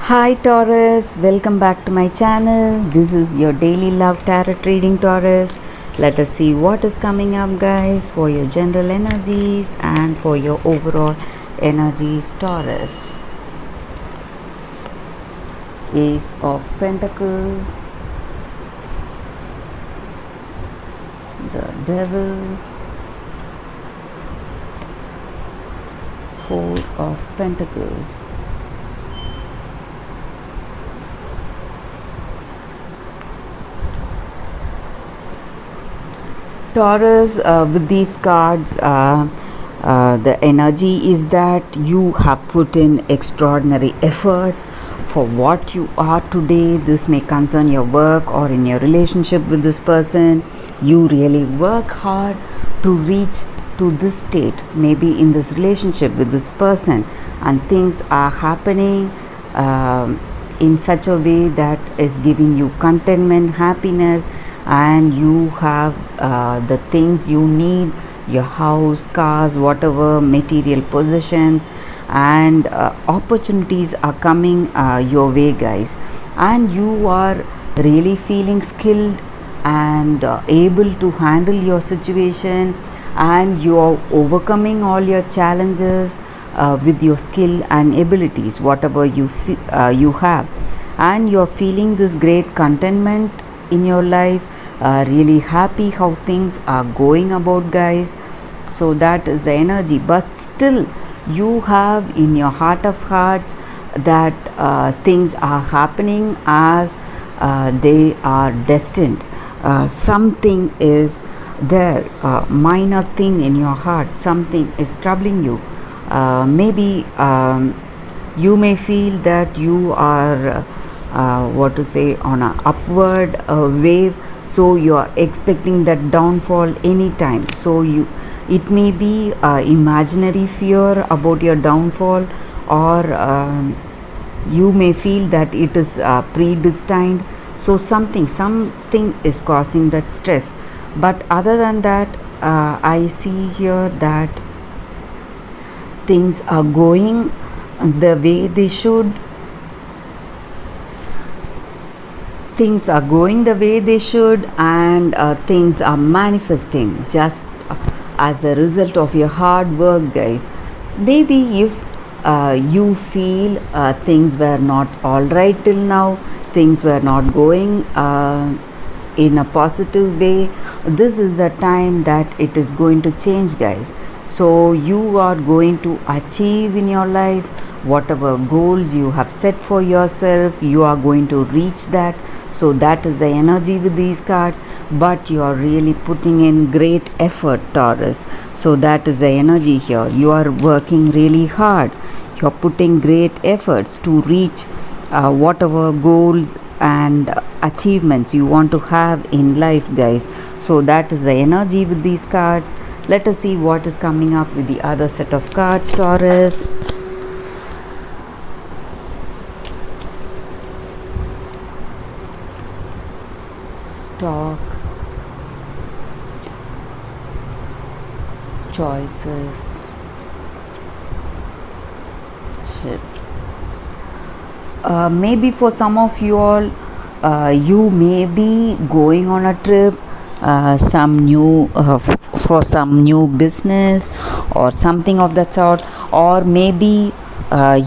Hi Taurus, welcome back to my channel. This is your daily love tarot reading, Taurus. Let us see what is coming up, guys, for your general energies and for your overall energies, Taurus. Ace of Pentacles, the Devil, Four of Pentacles, Taurus. With these cards, the energy is that you have put in extraordinary efforts for what you are today. This may concern your work or in your relationship with this person. You really work hard to reach to this state, maybe in this relationship with this person, and things are happening in such a way that is giving you contentment, happiness, and you have the things you need, your house, cars, whatever material possessions, and opportunities are coming your way, guys, and you are really feeling skilled and able to handle your situation, and you are overcoming all your challenges with your skill and abilities, whatever you have, and you're feeling this great contentment in your life, really happy how things are going about, guys. So that is the energy, but still you have in your heart of hearts that things are happening as they are destined. Something is there, minor thing in your heart, something is troubling you. Maybe you may feel that you are what to say, on a upward wave, so you are expecting that downfall anytime. So it may be imaginary fear about your downfall, or you may feel that it is predestined. So something is causing that stress, but other than that, I see here that things are going the way they should. Things are going the way they should, and things are manifesting just as a result of your hard work, guys. Maybe if you feel things were not all right till now, things were not going in a positive way, this is the time that it is going to change, guys. So you are going to achieve in your life whatever goals you have set for yourself, you are going to reach that. So that is the energy with these cards, but you are really putting in great effort, Taurus. So that is the energy here. You are working really hard, you are putting great efforts to reach whatever goals and achievements you want to have in life, guys. So that is the energy with these cards. Let us see what is coming up with the other set of cards, Taurus. Stock, choices, shit. Maybe for some of you all, you may be going on a trip, some new for some new business or something of that sort, or maybe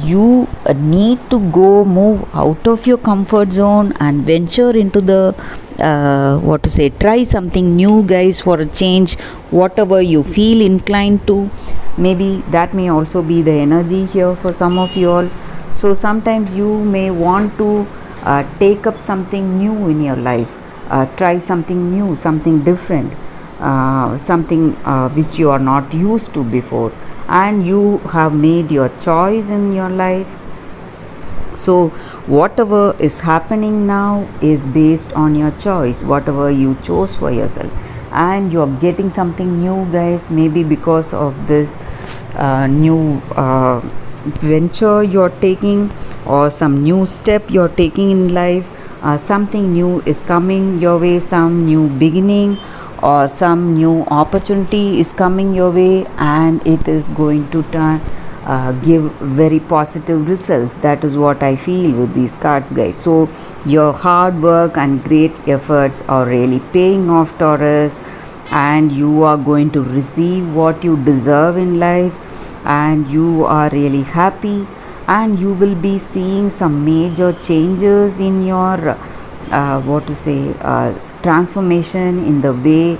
you need to go move out of your comfort zone and venture into the what to say, try something new, guys, for a change, whatever you feel inclined to. Maybe that may also be the energy here for some of you all. So sometimes you may want to take up something new in your life, try something new, something different, something which you are not used to before, and you have made your choice in your life. So whatever is happening now is based on your choice, whatever you chose for yourself, and you're getting something new, guys. Maybe because of this new venture you're taking, or some new step you're taking in life, something new is coming your way, some new beginning or some new opportunity is coming your way, and it is going to turn give very positive results. That is what I feel with these cards, guys. So your hard work and great efforts are really paying off, Taurus, and you are going to receive what you deserve in life, and you are really happy, and you will be seeing some major changes in your transformation in the way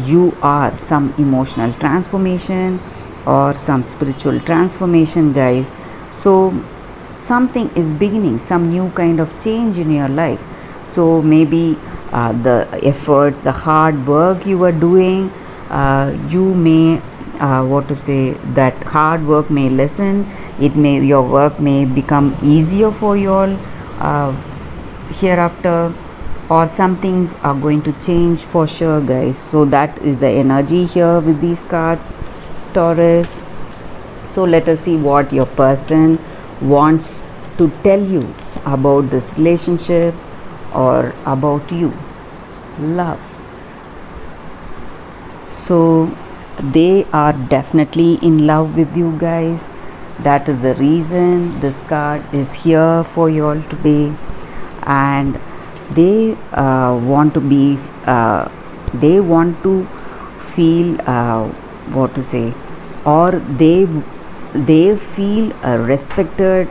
you are, some emotional transformation or some spiritual transformation, guys. So something is beginning, some new kind of change in your life. So maybe the efforts, the hard work you are doing, you may that hard work may lessen. It may, your work may become easier for you all hereafter, or some things are going to change for sure, guys. So that is the energy here with these cards, Taurus. So let us see what your person wants to tell you about this relationship or about you. Love. So they are definitely in love with you, guys. That is the reason this card is here for you all today. And they want to be they want to feel or they feel respected,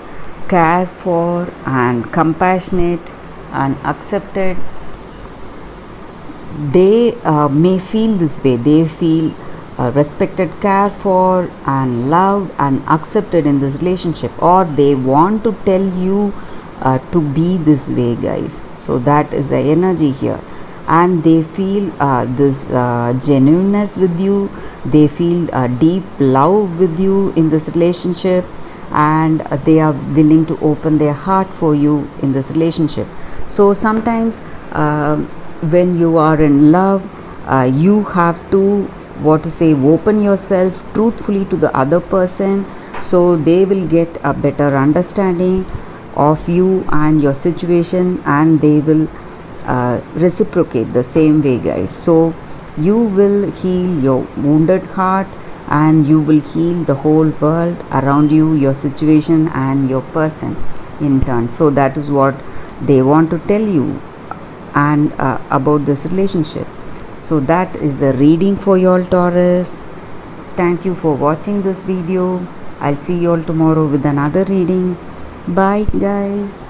cared for, and compassionate and accepted. They may feel this way. They feel respected, cared for, and loved and accepted in this relationship, or they want to tell you to be this way, guys. So that is the energy here, and they feel this genuineness with you. They feel deep love with you in this relationship, and they are willing to open their heart for you in this relationship. So sometimes when you are in love, you have to open yourself truthfully to the other person, so they will get a better understanding of you and your situation, and they will reciprocate the same way, guys. So you will heal your wounded heart, and you will heal the whole world around you, your situation and your person in turn. So that is what they want to tell you and about this relationship. So that is the reading for you all, Taurus. Thank you for watching this video. I'll see you all tomorrow with another reading. Bye, guys.